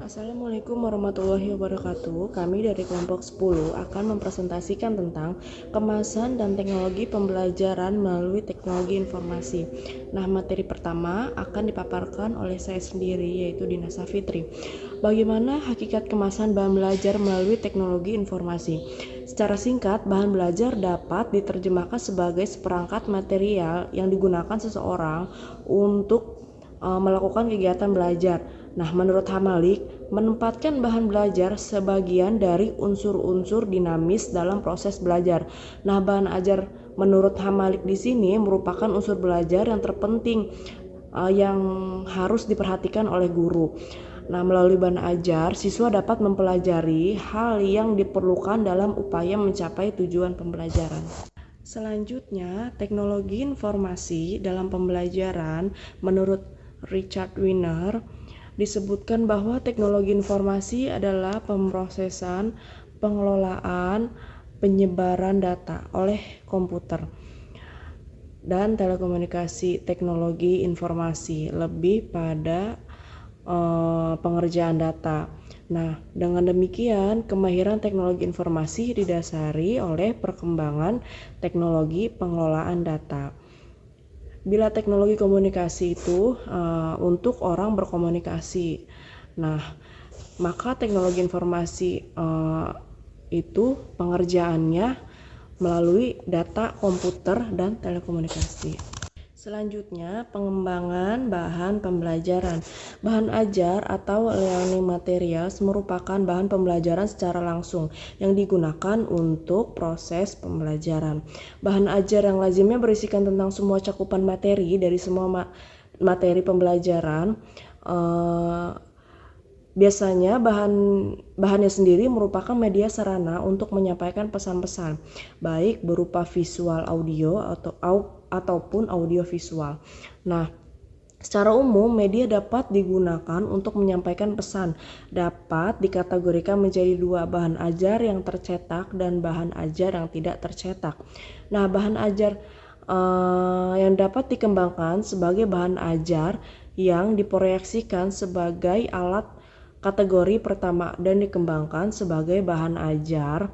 Assalamualaikum warahmatullahi wabarakatuh. Kami dari kelompok 10 akan mempresentasikan tentang kemasan dan teknologi pembelajaran melalui teknologi informasi. Nah, materi pertama akan dipaparkan oleh saya sendiri, yaitu Dina Safitri. Bagaimana hakikat kemasan bahan belajar melalui teknologi informasi? Secara singkat, bahan belajar dapat diterjemahkan sebagai seperangkat material yang digunakan seseorang untuk melakukan kegiatan belajar. Nah, menurut Hamalik, menempatkan bahan belajar sebagian dari unsur-unsur dinamis dalam proses belajar. Nah, bahan ajar menurut Hamalik di sini merupakan unsur belajar yang terpenting yang harus diperhatikan oleh guru. Nah, melalui bahan ajar, siswa dapat mempelajari hal yang diperlukan dalam upaya mencapai tujuan pembelajaran. Selanjutnya, teknologi informasi dalam pembelajaran menurut Richard Wiener disebutkan bahwa teknologi informasi adalah pemrosesan, pengelolaan, penyebaran data oleh komputer dan telekomunikasi teknologi informasi lebih pada pengerjaan data. Nah, dengan demikian, kemahiran teknologi informasi didasari oleh perkembangan teknologi pengelolaan data. Bila teknologi komunikasi itu untuk orang berkomunikasi, nah maka teknologi informasi itu pengerjaannya melalui data komputer dan telekomunikasi. Selanjutnya, pengembangan bahan pembelajaran. Bahan ajar atau learning materials merupakan bahan pembelajaran secara langsung yang digunakan untuk proses pembelajaran. Bahan ajar yang lazimnya berisikan tentang semua cakupan materi dari semua materi pembelajaran. Biasanya bahannya sendiri merupakan media sarana untuk menyampaikan pesan-pesan, baik berupa visual audio ataupun audio visual. Nah, secara umum media dapat digunakan untuk menyampaikan pesan. Dapat dikategorikan menjadi dua, bahan ajar yang tercetak dan bahan ajar yang tidak tercetak. Nah, bahan ajar yang dapat dikembangkan sebagai bahan ajar yang diproyeksikan sebagai alat kategori pertama dan dikembangkan sebagai bahan ajar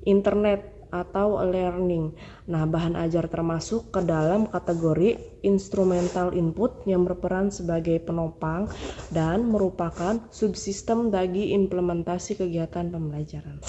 internet atau learning. Nah, bahan ajar termasuk ke dalam kategori instrumental input yang berperan sebagai penopang dan merupakan subsistem bagi implementasi kegiatan pembelajaran.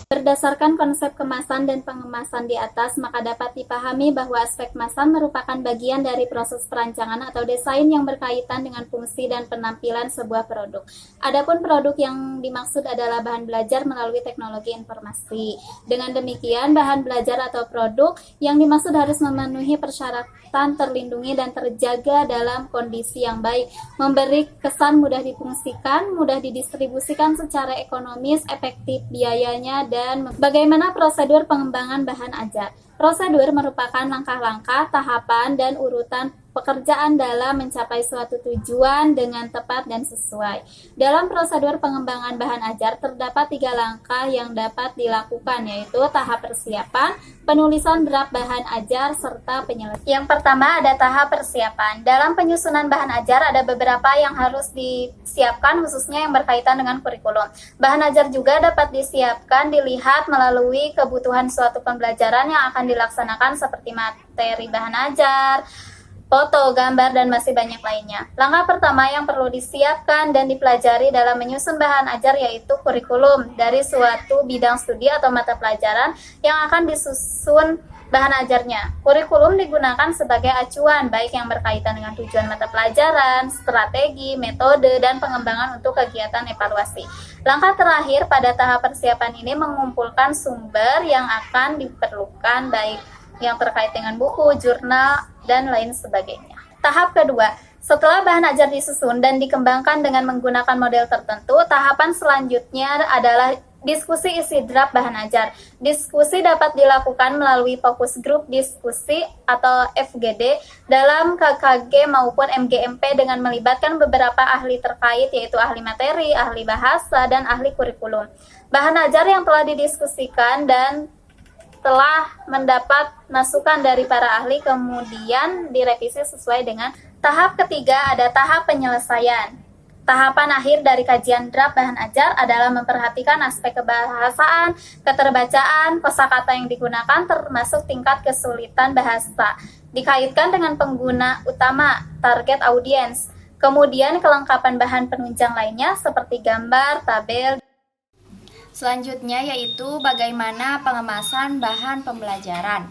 Berdasarkan konsep kemasan dan pengemasan di atas, maka dapat dipahami bahwa aspek kemasan merupakan bagian dari proses perancangan atau desain yang berkaitan dengan fungsi dan penampilan sebuah produk. Adapun produk yang dimaksud adalah bahan belajar melalui teknologi informasi. Dengan demikian, bahan belajar atau produk yang dimaksud harus memenuhi persyaratan terlindungi dan terjaga dalam kondisi yang baik, memberi kesan mudah difungsikan, mudah didistribusikan secara ekonomis, efektif biayanya, dan bagaimana prosedur pengembangan bahan ajar. Prosedur merupakan langkah-langkah, tahapan, dan urutan pekerjaan dalam mencapai suatu tujuan dengan tepat dan sesuai. Dalam prosedur pengembangan bahan ajar terdapat 3 langkah yang dapat dilakukan, yaitu tahap persiapan, penulisan draft bahan ajar, serta penyelesaian. Yang pertama ada tahap persiapan. Dalam penyusunan bahan ajar ada beberapa yang harus disiapkan, khususnya yang berkaitan dengan kurikulum. Bahan ajar juga dapat disiapkan dilihat melalui kebutuhan suatu pembelajaran yang akan dilaksanakan seperti materi bahan ajar, foto, gambar, dan masih banyak lainnya. Langkah pertama yang perlu disiapkan dan dipelajari dalam menyusun bahan ajar yaitu kurikulum dari suatu bidang studi atau mata pelajaran yang akan disusun bahan ajarnya. Kurikulum digunakan sebagai acuan baik yang berkaitan dengan tujuan mata pelajaran, strategi, metode, dan pengembangan untuk kegiatan evaluasi. Langkah terakhir pada tahap persiapan ini mengumpulkan sumber yang akan diperlukan baik yang terkait dengan buku, jurnal, dan lain sebagainya. Tahap kedua, setelah bahan ajar disusun dan dikembangkan dengan menggunakan model tertentu, tahapan selanjutnya adalah diskusi isi draft bahan ajar. Diskusi dapat dilakukan melalui fokus grup diskusi atau FGD dalam KKG maupun MGMP dengan melibatkan beberapa ahli terkait, yaitu ahli materi, ahli bahasa, dan ahli kurikulum. Bahan ajar yang telah didiskusikan dan telah mendapat masukan dari para ahli kemudian direvisi sesuai dengan tahap ketiga ada tahap penyelesaian. Tahapan akhir dari kajian draft bahan ajar adalah memperhatikan aspek kebahasaan, keterbacaan, kosakata yang digunakan, termasuk tingkat kesulitan bahasa, dikaitkan dengan pengguna utama, target audiens, kemudian kelengkapan bahan penunjang lainnya seperti gambar, tabel. Selanjutnya yaitu bagaimana pengemasan bahan pembelajaran.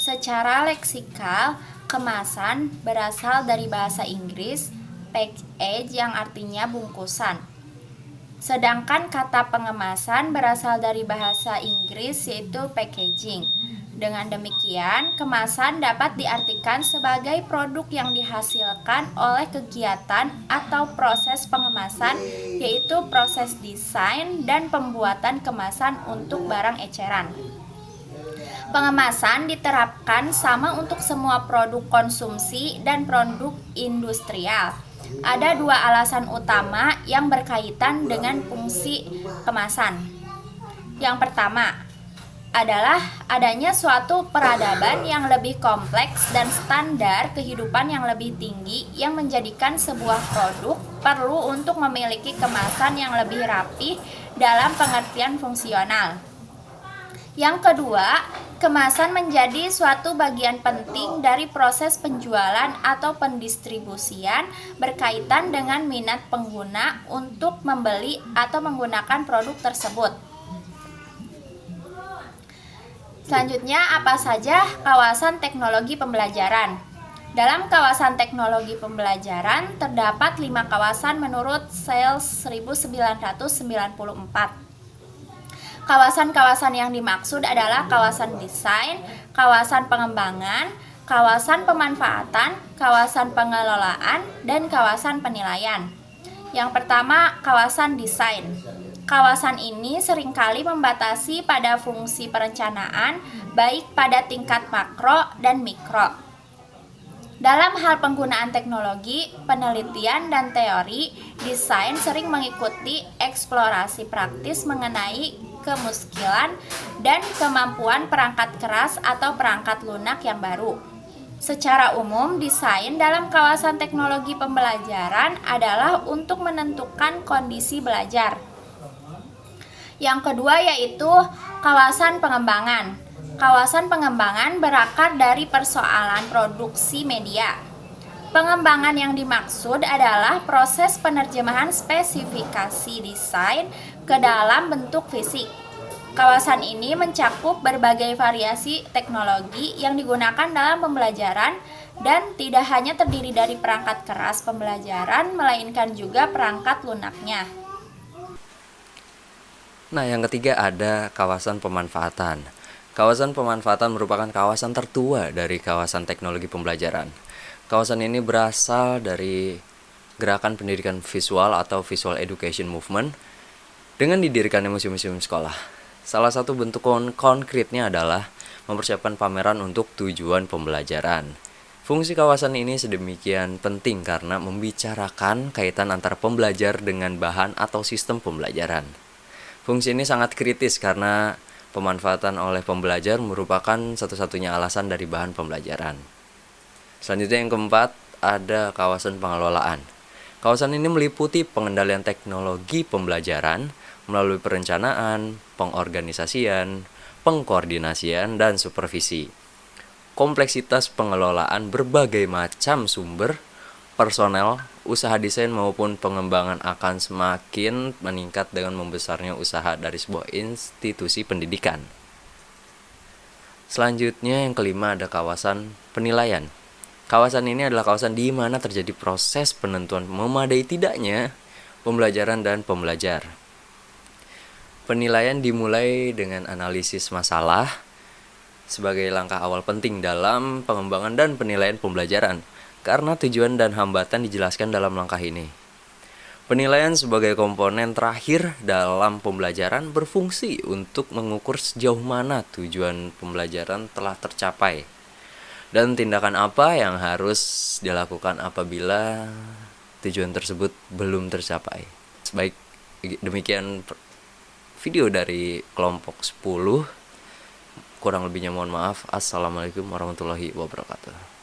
Secara leksikal, kemasan berasal dari bahasa Inggris package yang artinya bungkusan. Sedangkan kata pengemasan berasal dari bahasa Inggris yaitu packaging. Dengan demikian, kemasan dapat diartikan sebagai produk yang dihasilkan oleh kegiatan atau proses pengemasan, yaitu proses desain dan pembuatan kemasan untuk barang eceran. Pengemasan diterapkan sama untuk semua produk konsumsi dan produk industrial. Ada dua alasan utama yang berkaitan dengan fungsi kemasan. Yang pertama adalah adanya suatu peradaban yang lebih kompleks dan standar kehidupan yang lebih tinggi yang menjadikan sebuah produk perlu untuk memiliki kemasan yang lebih rapi dalam pengertian fungsional. Yang kedua, kemasan menjadi suatu bagian penting dari proses penjualan atau pendistribusian berkaitan dengan minat pengguna untuk membeli atau menggunakan produk tersebut. Selanjutnya, apa saja kawasan teknologi pembelajaran? Dalam kawasan teknologi pembelajaran terdapat 5 kawasan menurut SAILS 1994. Kawasan-kawasan yang dimaksud adalah kawasan desain, kawasan pengembangan, kawasan pemanfaatan, kawasan pengelolaan, dan kawasan penilaian. Yang pertama, kawasan desain. Kawasan ini seringkali membatasi pada fungsi perencanaan, baik pada tingkat makro dan mikro. Dalam hal penggunaan teknologi, penelitian, dan teori, desain sering mengikuti eksplorasi praktis mengenai kemuskilan dan kemampuan perangkat keras atau perangkat lunak yang baru. Secara umum, desain dalam kawasan teknologi pembelajaran adalah untuk menentukan kondisi belajar. Yang kedua yaitu kawasan pengembangan. Kawasan pengembangan berakar dari persoalan produksi media. Pengembangan yang dimaksud adalah proses penerjemahan spesifikasi desain ke dalam bentuk fisik. Kawasan ini mencakup berbagai variasi teknologi yang digunakan dalam pembelajaran dan tidak hanya terdiri dari perangkat keras pembelajaran, melainkan juga perangkat lunaknya. Nah, yang ketiga ada kawasan pemanfaatan. Kawasan pemanfaatan merupakan kawasan tertua dari kawasan teknologi pembelajaran. Kawasan ini berasal dari gerakan pendidikan visual atau visual education movement dengan didirikannya museum-museum sekolah. Salah satu bentuk konkretnya adalah mempersiapkan pameran untuk tujuan pembelajaran. Fungsi kawasan ini sedemikian penting karena membicarakan kaitan antara pembelajar dengan bahan atau sistem pembelajaran. Fungsi ini sangat kritis karena pemanfaatan oleh pembelajar merupakan satu-satunya alasan dari bahan pembelajaran. Selanjutnya yang keempat, ada kawasan pengelolaan. Kawasan ini meliputi pengendalian teknologi pembelajaran melalui perencanaan, pengorganisasian, pengkoordinasian, dan supervisi. Kompleksitas pengelolaan berbagai macam sumber, personel, usaha desain maupun pengembangan akan semakin meningkat dengan membesarnya usaha dari sebuah institusi pendidikan. Selanjutnya yang kelima ada kawasan penilaian. Kawasan ini adalah kawasan di mana terjadi proses penentuan memadai tidaknya pembelajaran dan pembelajar. Penilaian dimulai dengan analisis masalah sebagai langkah awal penting dalam pengembangan dan penilaian pembelajaran, karena tujuan dan hambatan dijelaskan dalam langkah ini. Penilaian sebagai komponen terakhir dalam pembelajaran berfungsi untuk mengukur sejauh mana tujuan pembelajaran telah tercapai dan tindakan apa yang harus dilakukan apabila tujuan tersebut belum tercapai. Baik, demikian video dari kelompok 10. Kurang lebihnya mohon maaf. Assalamualaikum warahmatullahi wabarakatuh.